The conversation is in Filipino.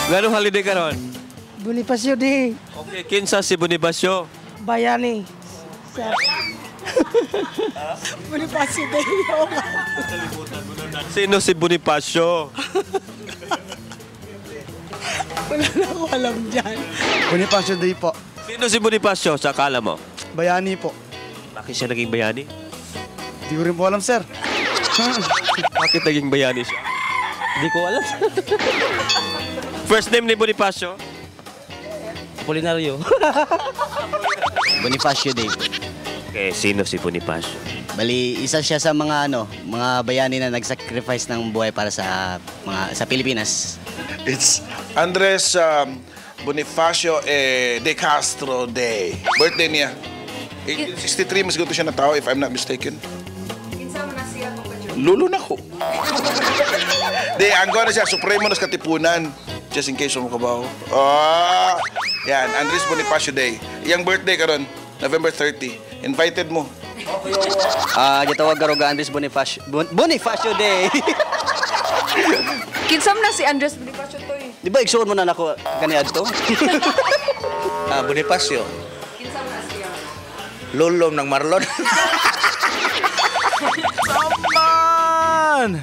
Ganong holiday karon? Bonifacio Day. Okay, kinsa si Bonifacio? Bayani. Bonifacio Day. Sino si Bonifacio? Wala na ako alam dyan. Bonifacio Day po. Sino si Bonifacio sa akala mo? Bayani po. Bakit siya naging bayani? Di ko rin po alam, sir. Bakit naging bayani siya? Hindi ko alam. First name ni Bonifacio? Apolinario. Bonifacio Day. Okay, sino si Bonifacio? Bali, isa siya sa mga mga bayani na nag-sacrifice ng buhay para sa Pilipinas. It's Andres Bonifacio de Castro Day. Birthday niya. 1863, mas gusto siya na tao, if I'm not mistaken. Kinsa mo na siya kung kadyo? Lulo na ko. Di, ang gano'n siya, supremo na sa Katipunan. Just in case mo kabaw. Oh, yan, Andres Bonifacio Day. Iyang birthday karon, November 30. Invited mo. Gitawag garuga Andres Bonifacio. Bonifacio Day! Kinsa mo na si Andres Bonifacio to eh. Di ba, igsuon mo na ako ganyan to? Bonifacio. Kinsa mo na siya? Lulom ng Marlon. Saman!